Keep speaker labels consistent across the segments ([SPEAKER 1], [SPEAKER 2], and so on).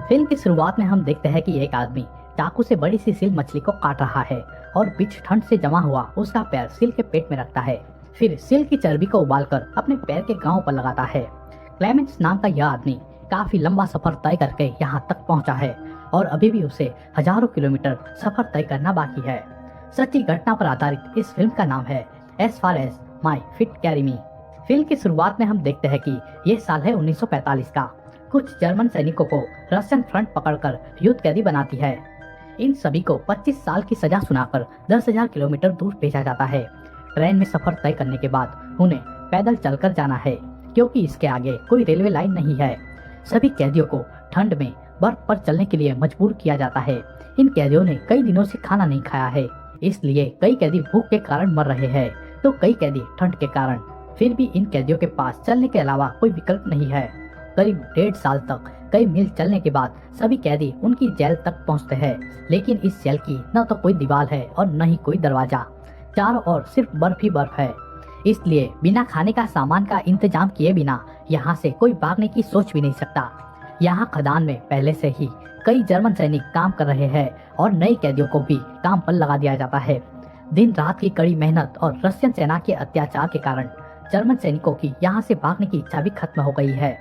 [SPEAKER 1] Film की शुरुआत में हम देखते हैं कि एक आदमी चाकू से बड़ी सी सील मछली को काट रहा है और बीच ठंड से जमा हुआ उसका पैर सील के पेट में रखता है। फिर सील की चर्बी को उबालकर अपने पैर के घाव पर लगाता है। क्लेमेंस नाम का यह आदमी काफी लंबा सफर तय करके यहाँ तक पहुँचा है और अभी भी उसे हजारों किलोमीटर सफर तय करना बाकी है। सच्ची घटना पर आधारित इस फिल्म का नाम है as far as my feet carry me. फिल्म की शुरुआत में हम देखते हैं कि यह साल है 1945 का। कुछ जर्मन सैनिकों को रशियन फ्रंट पकड़कर युद्ध कैदी बनाती है। इन सभी को 25 साल की सजा सुनाकर 10,000 किलोमीटर दूर भेजा जाता है। ट्रेन में सफर तय करने के बाद उन्हें पैदल चलकर जाना है क्योंकि इसके आगे कोई रेलवे लाइन नहीं है। सभी कैदियों को ठंड में बर्फ पर चलने के लिए मजबूर किया जाता है। इन कैदियों ने कई दिनों से खाना नहीं खाया है, इसलिए कई कैदी भूख के कारण मर रहे हैं तो कई कैदी ठंड के कारण। फिर भी इन कैदियों के पास चलने के अलावा कोई विकल्प नहीं है। करीब 1.5 साल तक कई मील चलने के बाद सभी कैदी उनकी जेल तक पहुंचते हैं, लेकिन इस जेल की न तो कोई दीवार है और न ही कोई दरवाजा। चारों ओर सिर्फ बर्फ ही बर्फ है, इसलिए बिना खाने का सामान का इंतजाम किए बिना यहाँ से कोई भागने की सोच भी नहीं सकता। यहाँ खदान में पहले से ही कई जर्मन सैनिक काम कर रहे हैं और नए कैदियों को भी काम पर लगा दिया जाता है। दिन रात की कड़ी मेहनत और रशियन सेना के अत्याचार के कारण जर्मन सैनिकों की यहाँ से भागने की इच्छा भी खत्म हो गई है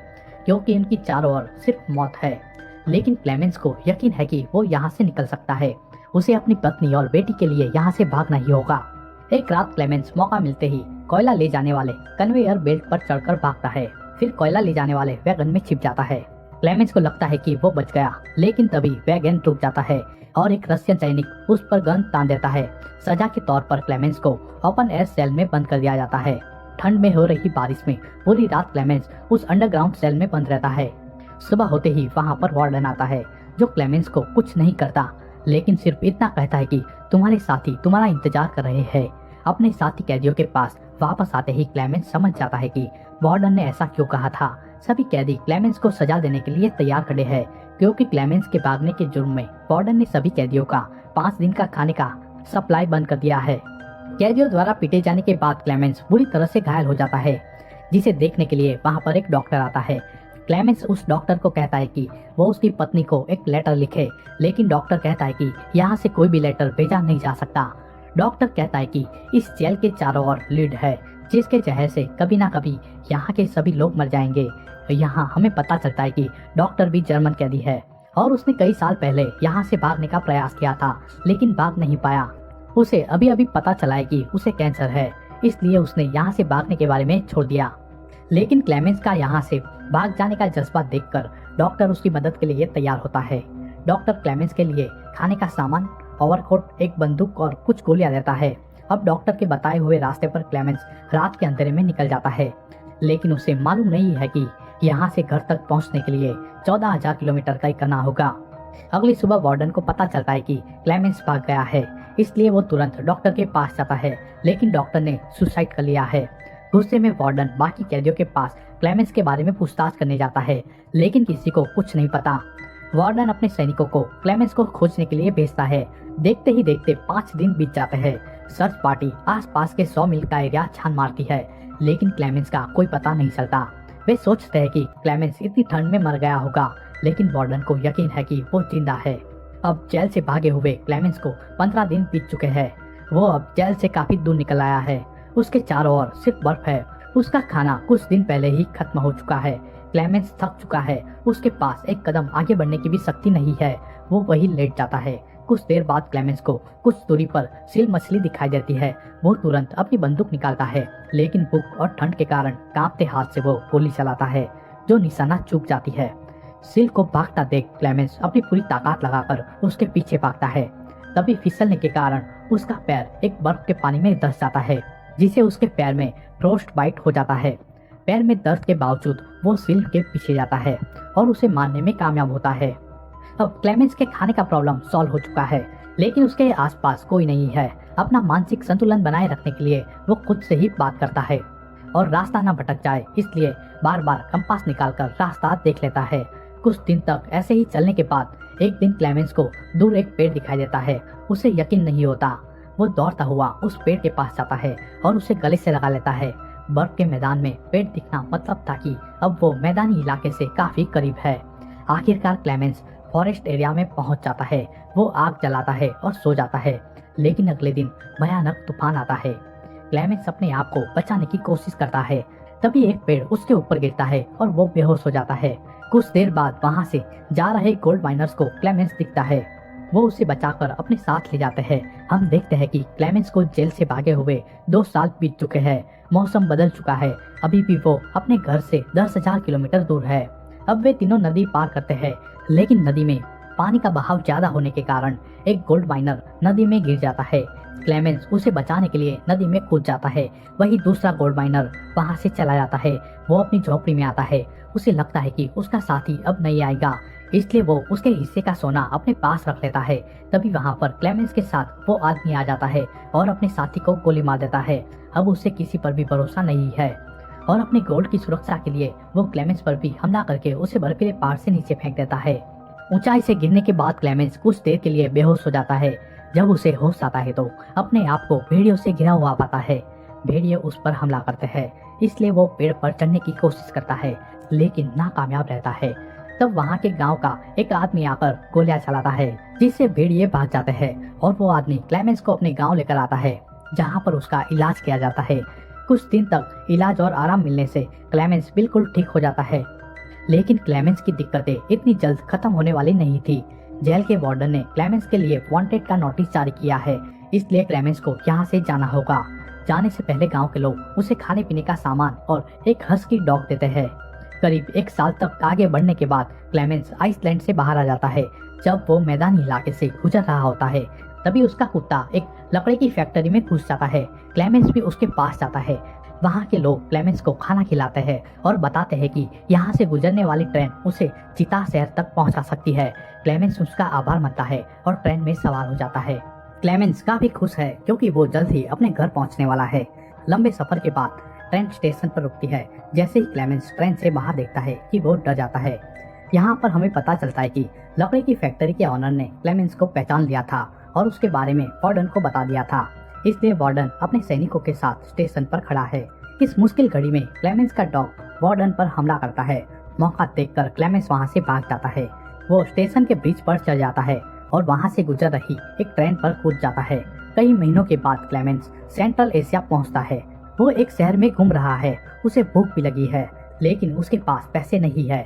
[SPEAKER 1] क्योंकि इनकी चारों ओर सिर्फ मौत है। लेकिन क्लेमेंस को यकीन है कि वो यहाँ से निकल सकता है। उसे अपनी पत्नी और बेटी के लिए यहाँ से भागना ही होगा। एक रात क्लेमेंस मौका मिलते ही कोयला ले जाने वाले कन्वेयर बेल्ट पर चढ़कर भागता है। फिर कोयला ले जाने वाले वैगन में छिप जाता है। क्लेमेंस को लगता है कि वो बच गया, लेकिन तभी वैगन रुक जाता है और एक रशियन सैनिक उस पर गन तान देता है। सजा के तौर पर क्लेमेंस को ओपन एयर सेल में बंद कर दिया जाता है। ठंड में हो रही बारिश में पूरी रात क्लेमेंस उस अंडरग्राउंड सेल में बंद रहता है। सुबह होते ही वहाँ पर वार्डन आता है जो क्लेमेंस को कुछ नहीं करता, लेकिन सिर्फ इतना कहता है कि तुम्हारे साथी तुम्हारा इंतजार कर रहे हैं। अपने साथी कैदियों के पास वापस आते ही क्लेमेंस समझ जाता है कि वार्डन ने ऐसा क्यों कहा था। सभी कैदी क्लेमेंस को सजा देने के लिए तैयार खड़े हैं क्योंकि क्लेमेंस के भागने के जुर्म में वार्डन ने सभी कैदियों का 5 दिन का खाने का सप्लाई बंद कर दिया है। कैदियों द्वारा पीटे जाने के बाद क्लेमेंस बुरी तरह से घायल हो जाता है, जिसे देखने के लिए वहाँ पर एक डॉक्टर आता है। क्लेमेंस उस डॉक्टर को कहता है कि वो उसकी पत्नी को एक लेटर लिखे, लेकिन डॉक्टर कहता है कि यहाँ से कोई भी लेटर भेजा नहीं जा सकता। डॉक्टर कहता है कि इस जेल के चारों ओर लीड है, जिसके जहर से कभी ना कभी यहाँ के सभी लोग मर जाएंगे। यहाँ हमें पता चलता है कि डॉक्टर भी जर्मन कैदी है और उसने कई साल पहले यहाँ से भागने का प्रयास किया था, लेकिन भाग नहीं पाया। उसे अभी अभी पता चला है कि उसे कैंसर है, इसलिए उसने यहाँ से भागने के बारे में छोड़ दिया। लेकिन क्लेमेंस का यहाँ से भाग जाने का जज्बा देखकर डॉक्टर उसकी मदद के लिए तैयार होता है। डॉक्टर क्लेमेंस के लिए खाने का सामान, ओवरकोट, एक बंदूक और कुछ गोलियां देता है। अब डॉक्टर के बताए हुए रास्ते पर क्लेमेंस रात के अंधेरे में निकल जाता है, लेकिन उसे मालूम नहीं है कि यहाँ से घर तक पहुँचने के लिए 14,000 किलोमीटर तय करना होगा। अगली सुबह वार्डन को पता चलता है कि क्लेमेंस भाग गया है, इसलिए वो तुरंत डॉक्टर के पास जाता है, लेकिन डॉक्टर ने सुसाइड कर लिया है। गुस्से में वार्डन बाकी कैदियों के पास क्लेमेंस के बारे में पूछताछ करने जाता है, लेकिन किसी को कुछ नहीं पता। वार्डन अपने सैनिकों को क्लेमेंस को खोजने के लिए भेजता है। देखते ही देखते 5 दिन बीत जाते हैं। सर्च पार्टी आसपास के 100 मील का एरिया छान मारती है, लेकिन क्लेमेंस का कोई पता नहीं चलता। वे सोचते हैं कि क्लेमेंस इतनी ठंड में मर गया होगा, लेकिन वार्डन को यकीन है कि वो जिंदा है। अब जेल से भागे हुए क्लेमेंस को 15 दिन बीत चुके हैं। वो अब जेल से काफी दूर निकल आया है। उसके चारों ओर सिर्फ बर्फ है। उसका खाना कुछ दिन पहले ही खत्म हो चुका है। क्लेमेंस थक चुका है। उसके पास एक कदम आगे बढ़ने की भी शक्ति नहीं है। वो वही लेट जाता है। कुछ देर बाद क्लेमेंस को कुछ दूरी पर सील मछली दिखाई देती है। वो तुरंत अपनी बंदूक निकालता है, लेकिन भूख और ठंड के कारण कांपते हाथ से वो गोली चलाता है, जो निशाना चूक जाती है। सील को भागता देख क्लेमेंस अपनी पूरी ताकत लगाकर उसके पीछे भागता है। तभी फिसलने के कारण उसका पैर एक बर्फ के पानी में धंस जाता है, जिसे उसके पैर में फ्रोस्ट बाइट हो जाता है। पैर में दर्द के बावजूद वो सील के पीछे जाता है और उसे मारने में कामयाब होता है। अब क्लेमेंस के खाने का प्रॉब्लम सॉल्व हो चुका है, लेकिन उसके आसपास कोई नहीं है। अपना मानसिक संतुलन बनाए रखने के लिए वो खुद से ही बात करता है और रास्ता न भटक जाए, इसलिए बार बार कंपास निकालकर रास्ता देख लेता है। कुछ दिन तक ऐसे ही चलने के बाद एक दिन क्लेमेंस को दूर एक पेड़ दिखाई देता है। उसे यकीन नहीं होता। वो दौड़ता हुआ उस पेड़ के पास जाता है और उसे गले से लगा लेता है। बर्फ के मैदान में पेड़ दिखना मतलब था कि अब वो मैदानी इलाके से काफी करीब है। आखिरकार क्लेमेंस फॉरेस्ट एरिया में पहुंच जाता है। वो आग जलाता है और सो जाता है। लेकिन अगले दिन भयानक तूफान आता है। क्लेमेंस अपने आप को बचाने की कोशिश करता है। तभी एक पेड़ उसके ऊपर गिरता है और वो बेहोश हो जाता है। कुछ देर बाद वहां से जा रहे गोल्ड माइनर्स को क्लेमेंस दिखता है। वो उसे बचाकर अपने साथ ले जाते हैं। हम देखते हैं कि क्लेमेंस को जेल से भागे हुए 2 साल बीत चुके हैं। मौसम बदल चुका है। अभी भी वो अपने घर से 10,000 किलोमीटर दूर है। अब वे तीनों नदी पार करते हैं, लेकिन नदी में पानी का बहाव ज्यादा होने के कारण एक गोल्ड माइनर नदी में गिर जाता है। क्लेमेंस उसे बचाने के लिए नदी में कूद जाता है। वही दूसरा गोल्ड माइनर वहां से चला जाता है। वो अपनी झोपड़ी में आता है। उसे लगता है कि उसका साथी अब नहीं आएगा, इसलिए वो उसके हिस्से का सोना अपने पास रख लेता है। तभी वहां पर क्लेमेंस के साथ वो आदमी आ जाता है और अपने साथी को गोली मार देता है। अब उसे किसी पर भी भरोसा नहीं है और अपने गोल्ड की सुरक्षा के लिए वो क्लेमेंस पर भी हमला करके उसे बर्फीले पहाड़ से नीचे फेंक देता है। ऊंचाई से गिरने के बाद क्लेमेंस कुछ देर के लिए बेहोश हो जाता है। जब उसे होश आता है तो अपने आप को भेड़ियों से घिरा हुआ पाता है। भेड़िए उस पर हमला करते हैं, इसलिए वो पेड़ पर चढ़ने की कोशिश करता है, लेकिन नाकामयाब रहता है। तब वहाँ के गांव का एक आदमी आकर गोलियां चलाता है, जिससे भेड़िए भाग जाते हैं और वो आदमी क्लेमेंस को अपने गांव लेकर आता है, जहाँ पर उसका इलाज किया जाता है। कुछ दिन तक इलाज और आराम मिलने से क्लेमेंस बिल्कुल ठीक हो जाता है। लेकिन क्लेमेंस की दिक्कतें इतनी जल्द खत्म होने वाली नहीं थी। जेल के वार्डन ने क्लेमेंस के लिए वांटेड का नोटिस जारी किया है, इसलिए क्लेमेंस को यहाँ से जाना होगा। जाने से पहले गांव के लोग उसे खाने पीने का सामान और एक हस्की डॉग देते हैं। करीब 1 साल तक आगे बढ़ने के बाद क्लेमेंस आइसलैंड से बाहर आ जाता है। जब वो मैदानी इलाके से गुजर रहा होता है, तभी उसका कुत्ता एक लकड़ी की फैक्ट्री में घुस जाता है। क्लेमेंस भी उसके पास जाता है। वहाँ के लोग क्लेमेंस को खाना खिलाते हैं और बताते हैं कि यहाँ से गुजरने वाली ट्रेन उसे चिता शहर तक पहुँचा सकती है। क्लेमेंस उसका आभार मानता है और ट्रेन में सवार हो जाता है। क्लेमेंस काफी खुश है क्योंकि वो जल्द ही अपने घर पहुँचने वाला है। लंबे सफर के बाद ट्रेन स्टेशन पर रुकती है। जैसे ही क्लेमेंस ट्रेन से बाहर देखता है कि वो डर जाता है। यहाँ पर हमें पता चलता है कि लकड़ी की फैक्ट्री के ऑनर ने क्लेमेंस को पहचान लिया था और उसके बारे में वार्डन को बता दिया था, इसलिए वार्डन अपने सैनिकों के साथ स्टेशन पर खड़ा है। इस मुश्किल घड़ी में क्लेमेंस का डॉग वार्डन पर हमला करता है। मौका देखकर क्लेमेंस वहाँ से भाग जाता है। वो स्टेशन के ब्रिज पर चढ़ जाता है और वहाँ से गुजर रही एक ट्रेन पर कूद जाता है। कई महीनों के बाद क्लेमेंस सेंट्रल एशिया पहुँचता है। वो एक शहर में घूम रहा है। उसे भूख भी लगी है, लेकिन उसके पास पैसे नहीं है।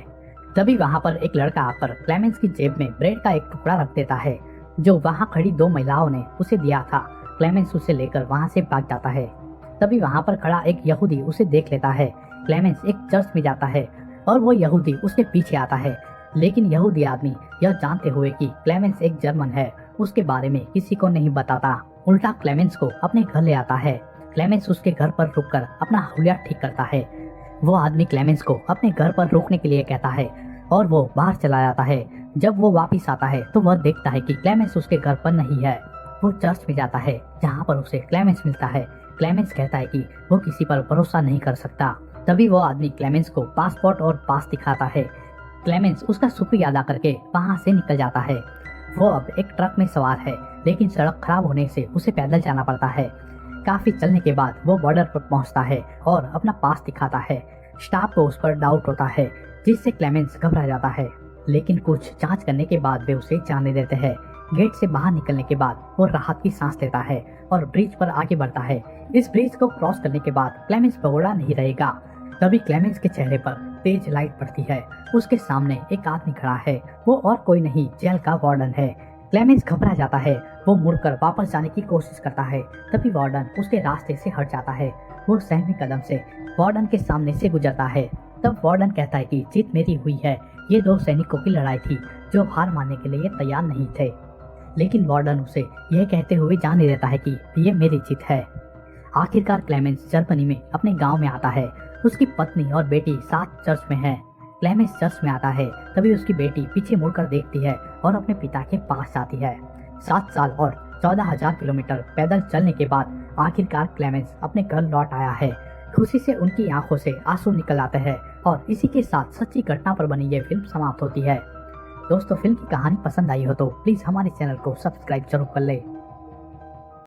[SPEAKER 1] तभी वहाँ पर एक लड़का आकर क्लेमेंस की जेब में ब्रेड का एक टुकड़ा रख देता है, जो वहाँ खड़ी 2 महिलाओं ने उसे दिया था। क्लेमेंस उसे लेकर वहाँ से भाग जाता है। तभी वहाँ पर खड़ा एक यहूदी उसे देख लेता है। क्लेमेंस एक चर्च में जाता है और वो यहूदी उसके पीछे आता है, लेकिन यहूदी आदमी यह जानते हुए कि क्लेमेंस एक जर्मन है, उसके बारे में किसी को नहीं बताता। उल्टा क्लेमेंस को अपने घर ले आता है। क्लेमेंस उसके घर पर रुककर अपना हुलिया ठीक करता है। वो आदमी क्लेमेंस को अपने घर पर रोकने के लिए कहता है और वो बाहर चला जाता है। जब वो वापस आता है तो वह देखता है कि क्लेमेंस उसके घर पर नहीं है। वो चर्च में जाता है, जहाँ पर उसे क्लेमेंस मिलता है। क्लेमेंस कहता है कि वो किसी पर भरोसा नहीं कर सकता। तभी वो आदमी क्लेमेंस को पासपोर्ट और पास दिखाता है। क्लेमेंस उसका शुक्रिया अदा करके वहाँ से निकल जाता है। वो अब एक ट्रक में सवार है, लेकिन सड़क खराब होने से उसे पैदल जाना पड़ता है। काफी चलने के बाद वो बॉर्डर पर पहुंचता है और अपना पास दिखाता है। स्टाफ को उस पर डाउट होता है, जिससे क्लेमेंस घबरा जाता है, लेकिन कुछ जांच करने के बाद वे उसे जाने देते हैं। गेट से बाहर निकलने के बाद वो राहत की सांस लेता है और ब्रिज पर आगे बढ़ता है। इस ब्रिज को क्रॉस करने के बाद क्लेमेंस भगोड़ा नहीं रहेगा। तभी क्लेमेंस के चेहरे पर तेज लाइट पड़ती है। उसके सामने एक आदमी खड़ा है। वो और कोई नहीं, जेल का वार्डन है। क्लेमेंस घबरा जाता है। वो मुड़कर वापस जाने की कोशिश करता है। तभी वार्डन उसके रास्ते से हट जाता है। वो सहमी कदम से वार्डन के सामने से गुजरता है। तब वार्डन कहता है कि जीत मेरी हुई है। ये 2 सैनिकों की लड़ाई थी जो हार मानने के लिए तैयार नहीं थे, लेकिन वार्डन उसे यह कहते हुए जाने देता है कि ये मेरी जीत है। आखिरकार क्लेमेंस जर्मनी में अपने गांव में आता है। उसकी पत्नी और बेटी साथ चर्च में है। क्लेमेंस चर्च में आता है, तभी उसकी बेटी पीछे मुड़कर देखती है और अपने पिता के पास जाती है। 7 साल और 14,000 किलोमीटर पैदल चलने के बाद आखिरकार क्लेमेंस अपने घर लौट आया है। खुशी से उनकी आंखों से आंसू निकल आते हैं और इसी के साथ सच्ची घटना पर बनी ये फिल्म समाप्त होती है। दोस्तों, फिल्म की कहानी पसंद आई हो तो प्लीज हमारे चैनल को सब्सक्राइब जरूर कर ले।